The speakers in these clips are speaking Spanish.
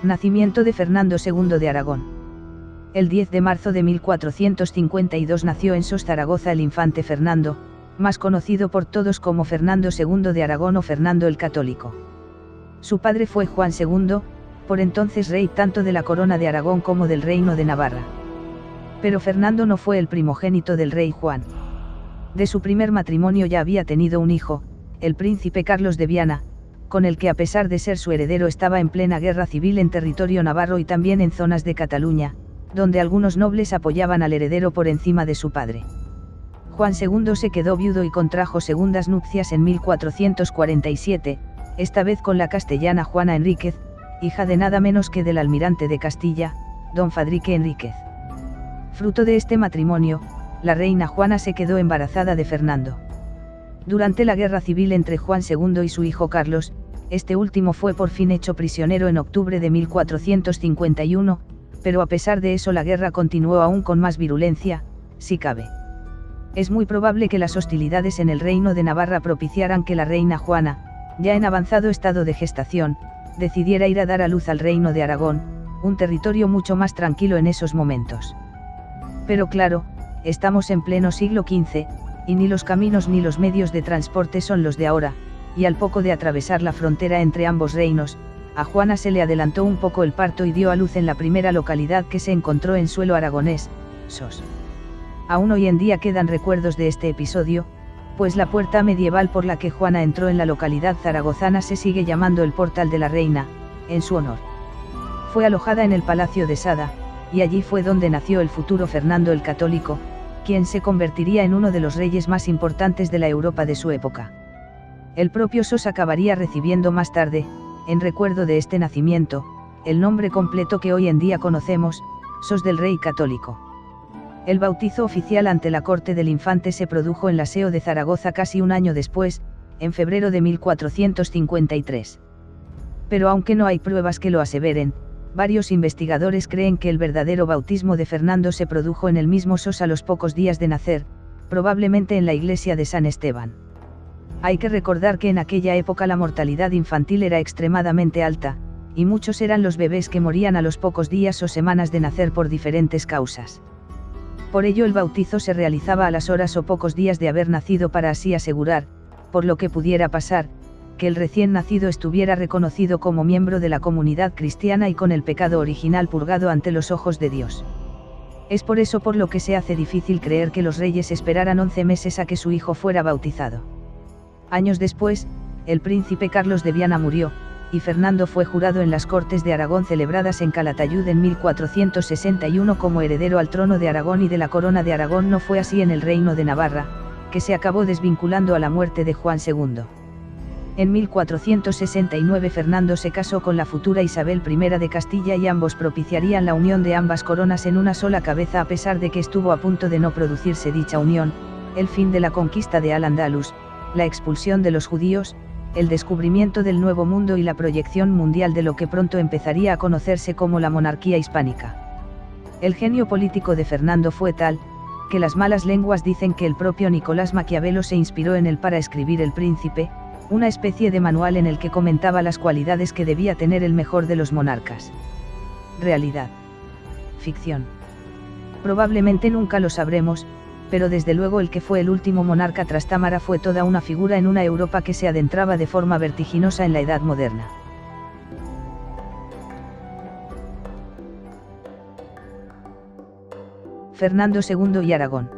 Nacimiento de Fernando II de Aragón. El 10 de marzo de 1452 nació en Sos, Zaragoza, el infante Fernando, más conocido por todos como Fernando II de Aragón o Fernando el Católico. Su padre fue Juan II, por entonces rey tanto de la corona de Aragón como del reino de Navarra. Pero Fernando no fue el primogénito del rey Juan. De su primer matrimonio ya había tenido un hijo, el príncipe Carlos de Viana, con el que a pesar de ser su heredero estaba en plena guerra civil en territorio navarro y también en zonas de Cataluña, donde algunos nobles apoyaban al heredero por encima de su padre. Juan II se quedó viudo y contrajo segundas nupcias en 1447, esta vez con la castellana Juana Enríquez, hija de nada menos que del almirante de Castilla, don Fadrique Enríquez. Fruto de este matrimonio, la reina Juana se quedó embarazada de Fernando. Durante la guerra civil entre Juan II y su hijo Carlos, este último fue por fin hecho prisionero en octubre de 1451, pero a pesar de eso la guerra continuó aún con más virulencia, si cabe. Es muy probable que las hostilidades en el reino de Navarra propiciaran que la reina Juana, ya en avanzado estado de gestación, decidiera ir a dar a luz al reino de Aragón, un territorio mucho más tranquilo en esos momentos. Pero claro, estamos en pleno siglo XV, y ni los caminos ni los medios de transporte son los de ahora, y al poco de atravesar la frontera entre ambos reinos, a Juana se le adelantó un poco el parto y dio a luz en la primera localidad que se encontró en suelo aragonés, Sos. Aún hoy en día quedan recuerdos de este episodio, pues la puerta medieval por la que Juana entró en la localidad zaragozana se sigue llamando el Portal de la Reina, en su honor. Fue alojada en el Palacio de Sada, y allí fue donde nació el futuro Fernando el Católico, quien se convertiría en uno de los reyes más importantes de la Europa de su época. El propio Sos acabaría recibiendo más tarde, en recuerdo de este nacimiento, el nombre completo que hoy en día conocemos, Sos del Rey Católico. El bautizo oficial ante la corte del infante se produjo en la SEO de Zaragoza casi un año después, en febrero de 1453. Pero aunque no hay pruebas que lo aseveren, varios investigadores creen que el verdadero bautismo de Fernando se produjo en el mismo Sos a los pocos días de nacer, probablemente en la iglesia de San Esteban. Hay que recordar que en aquella época la mortalidad infantil era extremadamente alta, y muchos eran los bebés que morían a los pocos días o semanas de nacer por diferentes causas. Por ello el bautizo se realizaba a las horas o pocos días de haber nacido para así asegurar, por lo que pudiera pasar, que el recién nacido estuviera reconocido como miembro de la comunidad cristiana y con el pecado original purgado ante los ojos de Dios. Es por eso por lo que se hace difícil creer que los reyes esperaran 11 meses a que su hijo fuera bautizado. Años después, el príncipe Carlos de Viana murió, y Fernando fue jurado en las Cortes de Aragón celebradas en Calatayud en 1461 como heredero al trono de Aragón y de la corona de Aragón. No fue así en el reino de Navarra, que se acabó desvinculando a la muerte de Juan II. En 1469 Fernando se casó con la futura Isabel I de Castilla y ambos propiciarían la unión de ambas coronas en una sola cabeza a pesar de que estuvo a punto de no producirse dicha unión, el fin de la conquista de Al-Ándalus, la expulsión de los judíos, el descubrimiento del Nuevo Mundo y la proyección mundial de lo que pronto empezaría a conocerse como la monarquía hispánica. El genio político de Fernando fue tal, que las malas lenguas dicen que el propio Nicolás Maquiavelo se inspiró en él para escribir El Príncipe, una especie de manual en el que comentaba las cualidades que debía tener el mejor de los monarcas. Realidad. Ficción. Probablemente nunca lo sabremos, pero desde luego el que fue el último monarca tras Támara fue toda una figura en una Europa que se adentraba de forma vertiginosa en la Edad Moderna. Fernando II y Aragón.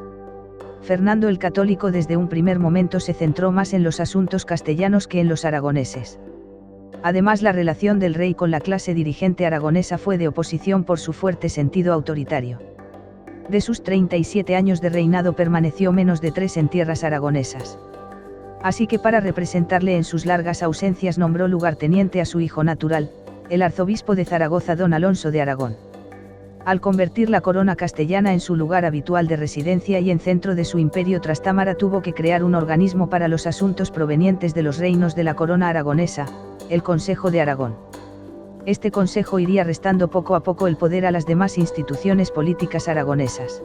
Fernando el Católico desde un primer momento se centró más en los asuntos castellanos que en los aragoneses. Además, la relación del rey con la clase dirigente aragonesa fue de oposición por su fuerte sentido autoritario. De sus 37 años de reinado permaneció menos de 3 en tierras aragonesas. Así que para representarle en sus largas ausencias nombró lugarteniente a su hijo natural, el arzobispo de Zaragoza don Alonso de Aragón. Al convertir la corona castellana en su lugar habitual de residencia y en centro de su imperio trastámara, tuvo que crear un organismo para los asuntos provenientes de los reinos de la corona aragonesa, el Consejo de Aragón. Este consejo iría restando poco a poco el poder a las demás instituciones políticas aragonesas.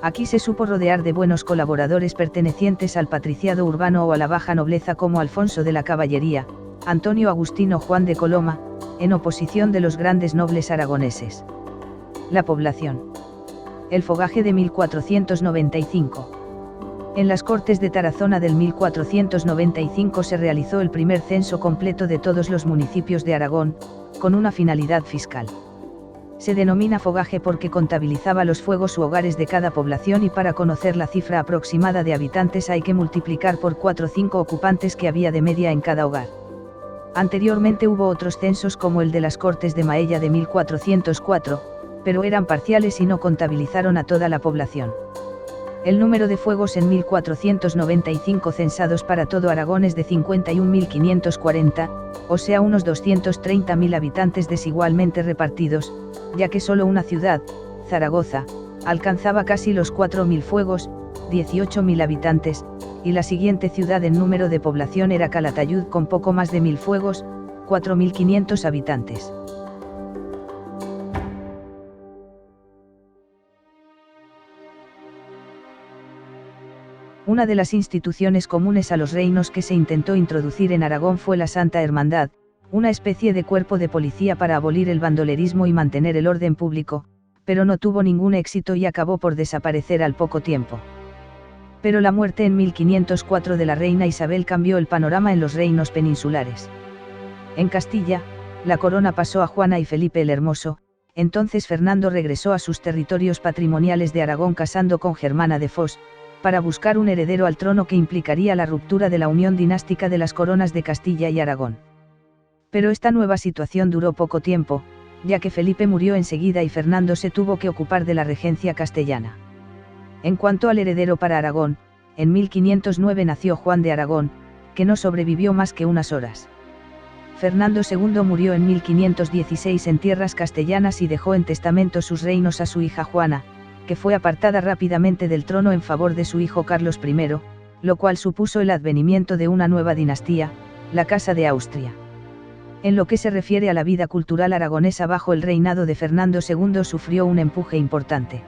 Aquí se supo rodear de buenos colaboradores pertenecientes al patriciado urbano o a la baja nobleza como Alfonso de la Caballería, Antonio Agustino Juan de Coloma, en oposición de los grandes nobles aragoneses. La población. El fogaje de 1495. En las Cortes de Tarazona del 1495 se realizó el primer censo completo de todos los municipios de Aragón, con una finalidad fiscal. Se denomina fogaje porque contabilizaba los fuegos u hogares de cada población, y para conocer la cifra aproximada de habitantes hay que multiplicar por 4 o 5 ocupantes que había de media en cada hogar. Anteriormente hubo otros censos como el de las Cortes de Maella de 1404, pero eran parciales y no contabilizaron a toda la población. El número de fuegos en 1495 censados para todo Aragón es de 51.540, o sea unos 230.000 habitantes desigualmente repartidos, ya que solo una ciudad, Zaragoza, alcanzaba casi los 4.000 fuegos, 18.000 habitantes, y la siguiente ciudad en número de población era Calatayud con poco más de 1.000 fuegos, 4.500 habitantes. Una de las instituciones comunes a los reinos que se intentó introducir en Aragón fue la Santa Hermandad, una especie de cuerpo de policía para abolir el bandolerismo y mantener el orden público, pero no tuvo ningún éxito y acabó por desaparecer al poco tiempo. Pero la muerte en 1504 de la reina Isabel cambió el panorama en los reinos peninsulares. En Castilla, la corona pasó a Juana y Felipe el Hermoso. Entonces Fernando regresó a sus territorios patrimoniales de Aragón casando con Germana de Fos, para buscar un heredero al trono que implicaría la ruptura de la unión dinástica de las coronas de Castilla y Aragón. Pero esta nueva situación duró poco tiempo, ya que Felipe murió enseguida y Fernando se tuvo que ocupar de la regencia castellana. En cuanto al heredero para Aragón, en 1509 nació Juan de Aragón, que no sobrevivió más que unas horas. Fernando II murió en 1516 en tierras castellanas y dejó en testamento sus reinos a su hija Juana, que fue apartada rápidamente del trono en favor de su hijo Carlos I, lo cual supuso el advenimiento de una nueva dinastía, la Casa de Austria. En lo que se refiere a la vida cultural aragonesa bajo el reinado de Fernando II sufrió un empuje importante.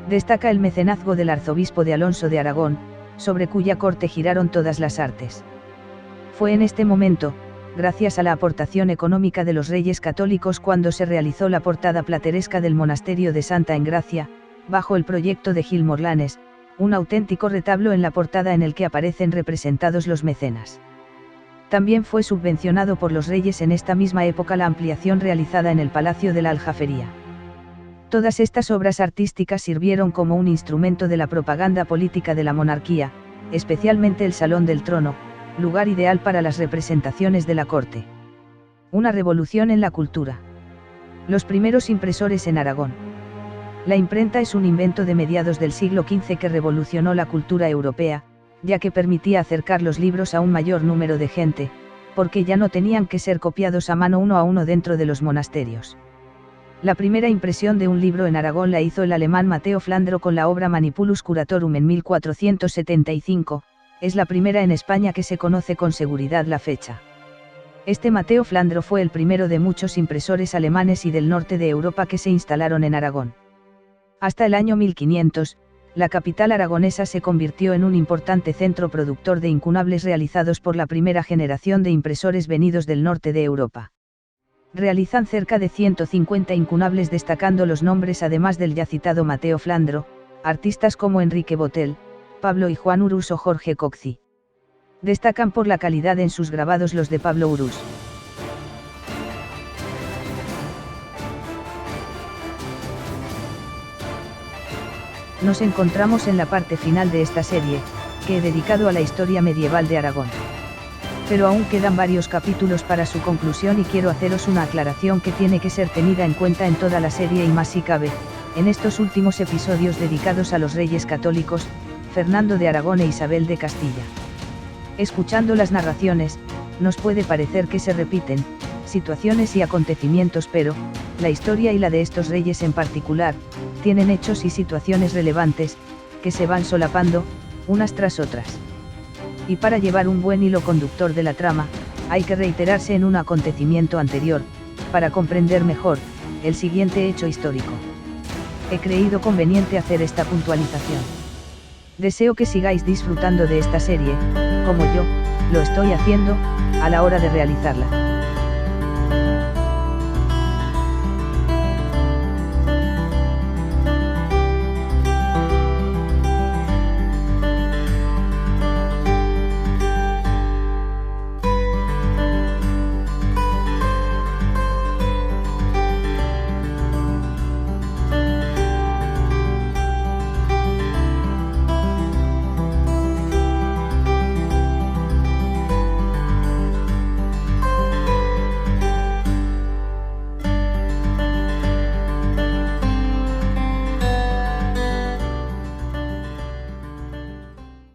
Destaca el mecenazgo del arzobispo de Alonso de Aragón, sobre cuya corte giraron todas las artes. Fue en este momento, gracias a la aportación económica de los reyes católicos, cuando se realizó la portada plateresca del monasterio de Santa Engracia, bajo el proyecto de Gil Morlanes, un auténtico retablo en la portada en el que aparecen representados los mecenas. También fue subvencionado por los reyes en esta misma época la ampliación realizada en el Palacio de la Aljafería. Todas estas obras artísticas sirvieron como un instrumento de la propaganda política de la monarquía, especialmente el Salón del Trono, lugar ideal para las representaciones de la corte. Una revolución en la cultura. Los primeros impresores en Aragón. La imprenta es un invento de mediados del siglo XV que revolucionó la cultura europea, ya que permitía acercar los libros a un mayor número de gente, porque ya no tenían que ser copiados a mano uno a uno dentro de los monasterios. La primera impresión de un libro en Aragón la hizo el alemán Matteo Flandro con la obra Manipulus Curatorum en 1475, es la primera en España que se conoce con seguridad la fecha. Este Matteo Flandro fue el primero de muchos impresores alemanes y del norte de Europa que se instalaron en Aragón. Hasta el año 1500, la capital aragonesa se convirtió en un importante centro productor de incunables realizados por la primera generación de impresores venidos del norte de Europa. Realizan cerca de 150 incunables, destacando los nombres, además del ya citado Matteo Flandro, artistas como Enrique Botel, Pablo y Juan Urús o Jorge Cocci. Destacan por la calidad en sus grabados los de Pablo Urús. Nos encontramos en la parte final de esta serie, que he dedicado a la historia medieval de Aragón. Pero aún quedan varios capítulos para su conclusión y quiero haceros una aclaración que tiene que ser tenida en cuenta en toda la serie y más si cabe, en estos últimos episodios dedicados a los reyes católicos, Fernando de Aragón e Isabel de Castilla. Escuchando las narraciones, nos puede parecer que se repiten situaciones y acontecimientos, pero la historia y la de estos reyes en particular, tienen hechos y situaciones relevantes, que se van solapando, unas tras otras. Y para llevar un buen hilo conductor de la trama, hay que reiterarse en un acontecimiento anterior, para comprender mejor el siguiente hecho histórico. He creído conveniente hacer esta puntualización. Deseo que sigáis disfrutando de esta serie, como yo lo estoy haciendo, a la hora de realizarla.